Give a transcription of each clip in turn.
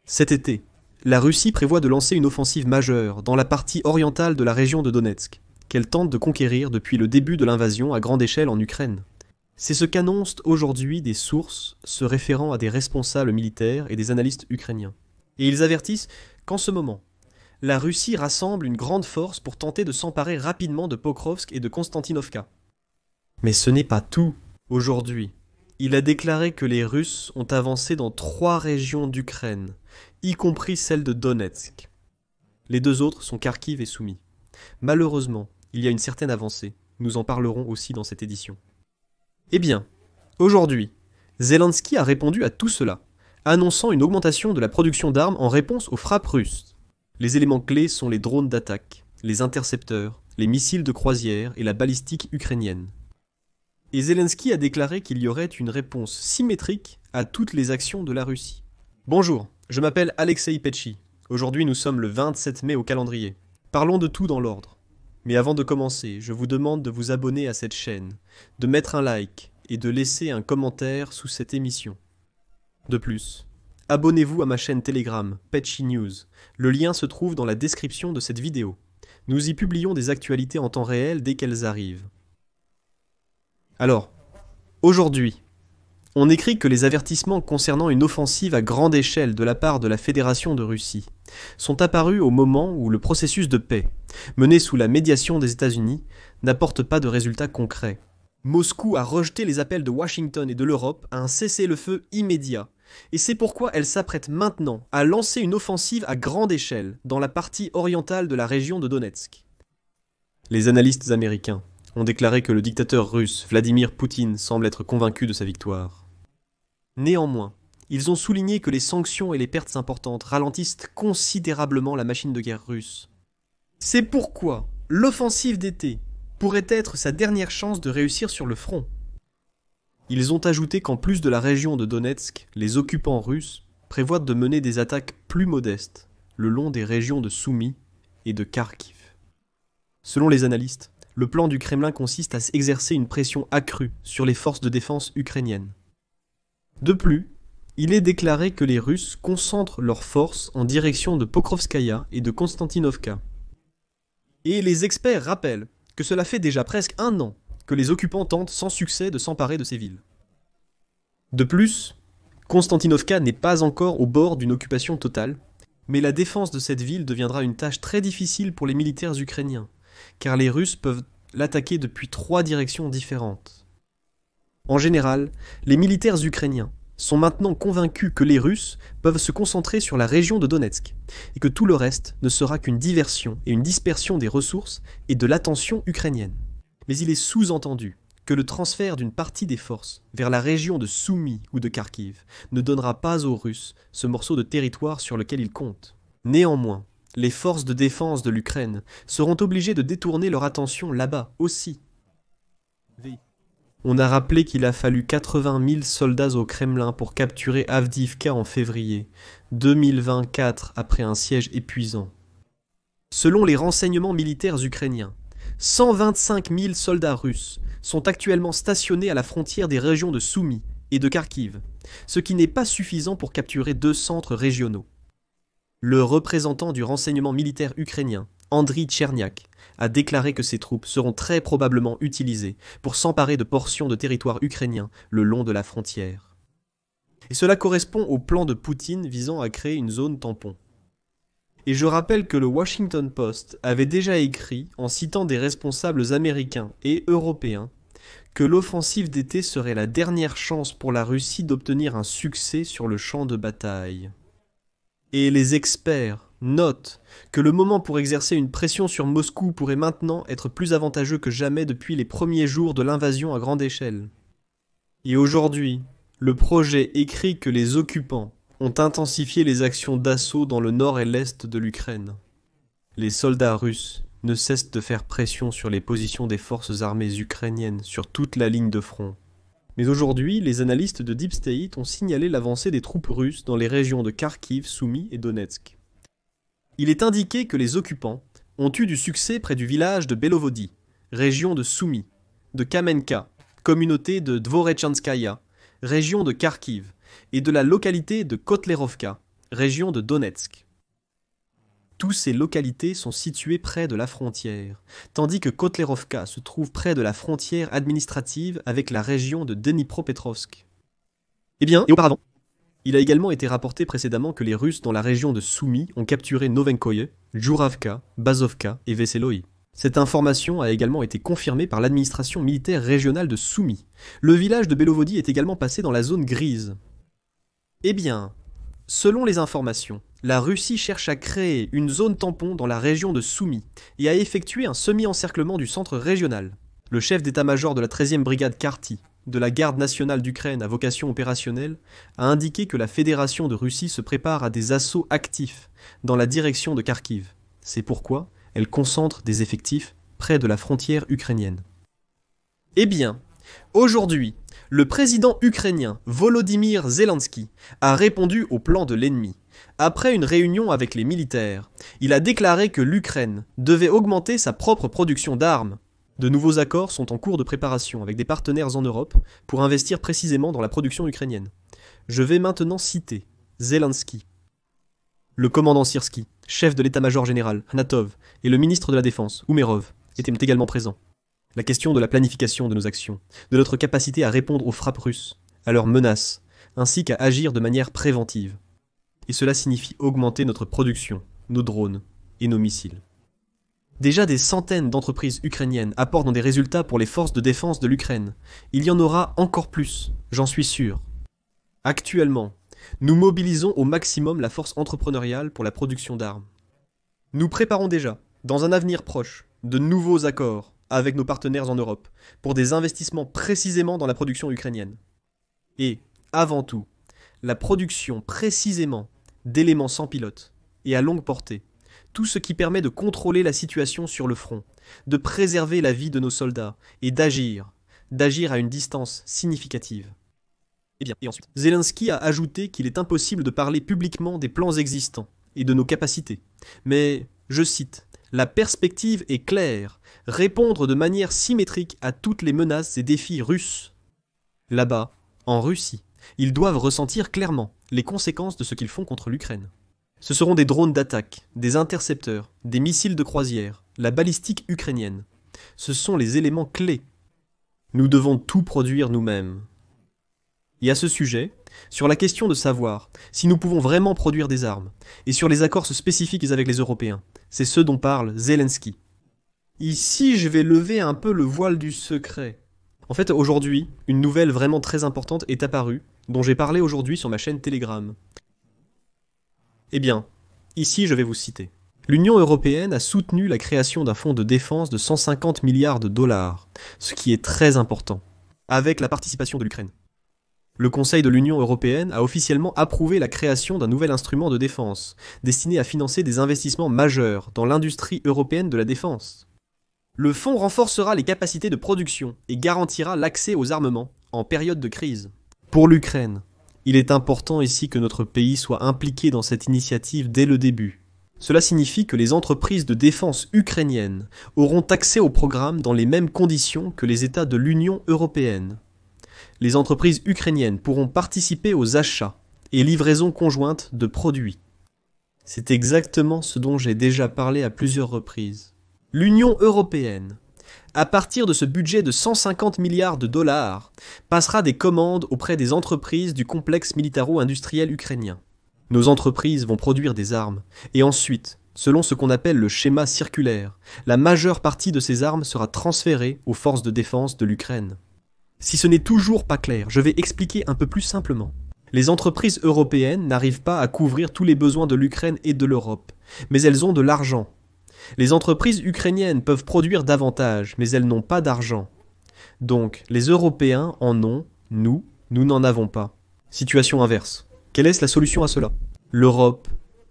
Cet été, la Russie prévoit de lancer une offensive majeure dans la partie orientale de la région de Donetsk, qu'elle tente de conquérir depuis le début de l'invasion à grande échelle en Ukraine. C'est ce qu'annoncent aujourd'hui des sources se référant à des responsables militaires et des analystes ukrainiens. Et ils avertissent qu'en ce moment, la Russie rassemble une grande force pour tenter de s'emparer rapidement de Pokrovsk et de Konstantinovka. Mais ce n'est pas tout. Aujourd'hui, il a déclaré que les Russes ont avancé dans 3 régions d'Ukraine, y compris celle de Donetsk. Les 2 autres sont Kharkiv et Soumy. Malheureusement, il y a une certaine avancée. Nous en parlerons aussi dans cette édition. Eh bien, aujourd'hui, Zelensky a répondu à tout cela, annonçant une augmentation de la production d'armes en réponse aux frappes russes. Les éléments clés sont les drones d'attaque, les intercepteurs, les missiles de croisière et la balistique ukrainienne. Et Zelensky a déclaré qu'il y aurait une réponse symétrique à toutes les actions de la Russie. Bonjour, je m'appelle Alexei Petchi. Aujourd'hui nous sommes le 27 mai au calendrier. Parlons de tout dans l'ordre. Mais avant de commencer, je vous demande de vous abonner à cette chaîne, de mettre un like et de laisser un commentaire sous cette émission. De plus, abonnez-vous à ma chaîne Telegram, Petchi News. Le lien se trouve dans la description de cette vidéo. Nous y publions des actualités en temps réel dès qu'elles arrivent. Alors, aujourd'hui, on écrit que les avertissements concernant une offensive à grande échelle de la part de la Fédération de Russie sont apparus au moment où le processus de paix, mené sous la médiation des États-Unis, n'apporte pas de résultats concrets. Moscou a rejeté les appels de Washington et de l'Europe à un cessez-le-feu immédiat, et c'est pourquoi elle s'apprête maintenant à lancer une offensive à grande échelle dans la partie orientale de la région de Donetsk. Les analystes américains ont déclaré que le dictateur russe Vladimir Poutine semble être convaincu de sa victoire. Néanmoins, ils ont souligné que les sanctions et les pertes importantes ralentissent considérablement la machine de guerre russe. C'est pourquoi l'offensive d'été pourrait être sa dernière chance de réussir sur le front. Ils ont ajouté qu'en plus de la région de Donetsk, les occupants russes prévoient de mener des attaques plus modestes le long des régions de Soumy et de Kharkiv. Selon les analystes, le plan du Kremlin consiste à exercer une pression accrue sur les forces de défense ukrainiennes. De plus, il est déclaré que les Russes concentrent leurs forces en direction de Pokrovskaya et de Konstantinovka. Et les experts rappellent que cela fait déjà presque 1 an que les occupants tentent sans succès de s'emparer de ces villes. De plus, Konstantinovka n'est pas encore au bord d'une occupation totale, mais la défense de cette ville deviendra une tâche très difficile pour les militaires ukrainiens, car les Russes peuvent l'attaquer depuis 3 directions différentes. En général, les militaires ukrainiens sont maintenant convaincus que les Russes peuvent se concentrer sur la région de Donetsk, et que tout le reste ne sera qu'une diversion et une dispersion des ressources et de l'attention ukrainienne. Mais il est sous-entendu que le transfert d'une partie des forces vers la région de Soumy ou de Kharkiv ne donnera pas aux Russes ce morceau de territoire sur lequel ils comptent. Néanmoins, les forces de défense de l'Ukraine seront obligées de détourner leur attention là-bas aussi. On a rappelé qu'il a fallu 80 000 soldats au Kremlin pour capturer Avdiivka en février 2024 après un siège épuisant. Selon les renseignements militaires ukrainiens, 125 000 soldats russes sont actuellement stationnés à la frontière des régions de Soumy et de Kharkiv, ce qui n'est pas suffisant pour capturer 2 centres régionaux. Le représentant du renseignement militaire ukrainien, Andriy Tcherniak, a déclaré que ces troupes seront très probablement utilisées pour s'emparer de portions de territoire ukrainien le long de la frontière. Et cela correspond au plan de Poutine visant à créer une zone tampon. Et je rappelle que le Washington Post avait déjà écrit, en citant des responsables américains et européens, que l'offensive d'été serait la dernière chance pour la Russie d'obtenir un succès sur le champ de bataille. Et les experts notent que le moment pour exercer une pression sur Moscou pourrait maintenant être plus avantageux que jamais depuis les premiers jours de l'invasion à grande échelle. Et aujourd'hui, le projet écrit que les occupants ont intensifié les actions d'assaut dans le nord et l'est de l'Ukraine. Les soldats russes ne cessent de faire pression sur les positions des forces armées ukrainiennes sur toute la ligne de front. Mais aujourd'hui, les analystes de Deep State ont signalé l'avancée des troupes russes dans les régions de Kharkiv, Soumy et Donetsk. Il est indiqué que les occupants ont eu du succès près du village de Belovody, région de Soumy, de Kamenka, communauté de Dvorechanskaya, région de Kharkiv, et de la localité de Kotlerovka, région de Donetsk. Toutes ces localités sont situées près de la frontière, tandis que Kotlerovka se trouve près de la frontière administrative avec la région de Dnipropetrovsk. Eh bien, et auparavant, il a également été rapporté précédemment que les Russes dans la région de Soumy ont capturé Novenkoye, Djuravka, Bazovka et Veseloï. Cette information a également été confirmée par l'administration militaire régionale de Soumy. Le village de Belovodi est également passé dans la zone grise. Eh bien, selon les informations, la Russie cherche à créer une zone tampon dans la région de Soumy et à effectuer un semi-encerclement du centre régional. Le chef d'état-major de la 13e brigade Karty, de la garde nationale d'Ukraine à vocation opérationnelle, a indiqué que la Fédération de Russie se prépare à des assauts actifs dans la direction de Kharkiv. C'est pourquoi elle concentre des effectifs près de la frontière ukrainienne. Eh bien, aujourd'hui, le président ukrainien Volodymyr Zelensky a répondu au plan de l'ennemi. Après une réunion avec les militaires, il a déclaré que l'Ukraine devait augmenter sa propre production d'armes. De nouveaux accords sont en cours de préparation avec des partenaires en Europe pour investir précisément dans la production ukrainienne. Je vais maintenant citer Zelensky, le commandant Syrski, chef de l'état-major général, Hanatov, et le ministre de la Défense, Umerov, étaient également présents. La question de la planification de nos actions, de notre capacité à répondre aux frappes russes, à leurs menaces, ainsi qu'à agir de manière préventive. Et cela signifie augmenter notre production, nos drones et nos missiles. Déjà des centaines d'entreprises ukrainiennes apportent des résultats pour les forces de défense de l'Ukraine. Il y en aura encore plus, j'en suis sûr. Actuellement, nous mobilisons au maximum la force entrepreneuriale pour la production d'armes. Nous préparons déjà, dans un avenir proche, de nouveaux accords avec nos partenaires en Europe pour des investissements précisément dans la production ukrainienne. Et, avant tout, la production précisément d'éléments sans pilote et à longue portée, tout ce qui permet de contrôler la situation sur le front, de préserver la vie de nos soldats et d'agir à une distance significative. Eh bien, et ensuite, Zelensky a ajouté qu'il est impossible de parler publiquement des plans existants et de nos capacités. Mais, je cite, « La perspective est claire, répondre de manière symétrique à toutes les menaces et défis russes. » Là-bas, en Russie, ils doivent ressentir clairement les conséquences de ce qu'ils font contre l'Ukraine. Ce seront des drones d'attaque, des intercepteurs, des missiles de croisière, la balistique ukrainienne. Ce sont les éléments clés. Nous devons tout produire nous-mêmes. Et à ce sujet, sur la question de savoir si nous pouvons vraiment produire des armes, et sur les accords spécifiques avec les Européens, c'est ce dont parle Zelensky. Ici, je vais lever un peu le voile du secret. En fait, aujourd'hui, une nouvelle vraiment très importante est apparue, dont j'ai parlé aujourd'hui sur ma chaîne Telegram. Eh bien, ici je vais vous citer. L'Union européenne a soutenu la création d'un fonds de défense de 150 milliards de dollars, ce qui est très important, avec la participation de l'Ukraine. Le Conseil de l'Union européenne a officiellement approuvé la création d'un nouvel instrument de défense, destiné à financer des investissements majeurs dans l'industrie européenne de la défense. Le fonds renforcera les capacités de production et garantira l'accès aux armements en période de crise. Pour l'Ukraine, il est important ici que notre pays soit impliqué dans cette initiative dès le début. Cela signifie que les entreprises de défense ukrainiennes auront accès au programme dans les mêmes conditions que les États de l'Union européenne. Les entreprises ukrainiennes pourront participer aux achats et livraisons conjointes de produits. C'est exactement ce dont j'ai déjà parlé à plusieurs reprises. L'Union européenne, à partir de ce budget de 150 milliards de dollars, passera des commandes auprès des entreprises du complexe militaro-industriel ukrainien. Nos entreprises vont produire des armes, et ensuite, selon ce qu'on appelle le schéma circulaire, la majeure partie de ces armes sera transférée aux forces de défense de l'Ukraine. Si ce n'est toujours pas clair, je vais expliquer un peu plus simplement. Les entreprises européennes n'arrivent pas à couvrir tous les besoins de l'Ukraine et de l'Europe, mais elles ont de l'argent. Les entreprises ukrainiennes peuvent produire davantage, mais elles n'ont pas d'argent. Donc, les Européens en ont, nous n'en avons pas. Situation inverse. Quelle est la solution à cela? L'Europe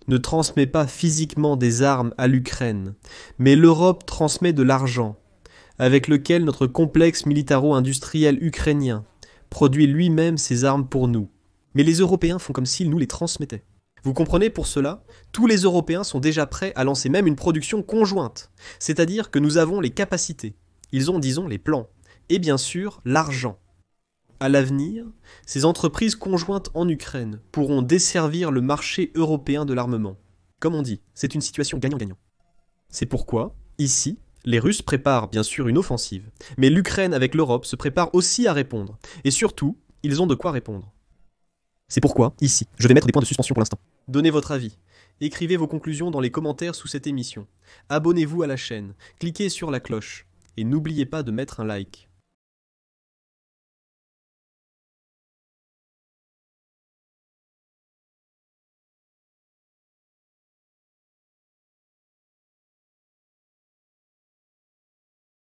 ne transmet pas physiquement des armes à l'Ukraine, mais l'Europe transmet de l'argent, avec lequel notre complexe militaro-industriel ukrainien produit lui-même ses armes pour nous. Mais les Européens font comme s'ils nous les transmettaient. Vous comprenez, pour cela, tous les Européens sont déjà prêts à lancer même une production conjointe, c'est-à-dire que nous avons les capacités, ils ont, disons, les plans, et bien sûr, l'argent. À l'avenir, ces entreprises conjointes en Ukraine pourront desservir le marché européen de l'armement. Comme on dit, c'est une situation gagnant-gagnant. C'est pourquoi, ici, les Russes préparent bien sûr une offensive, mais l'Ukraine avec l'Europe se prépare aussi à répondre, et surtout, ils ont de quoi répondre. C'est pourquoi, ici, je vais mettre des points de suspension pour l'instant. Donnez votre avis. Écrivez vos conclusions dans les commentaires sous cette émission. Abonnez-vous à la chaîne, cliquez sur la cloche, et n'oubliez pas de mettre un like.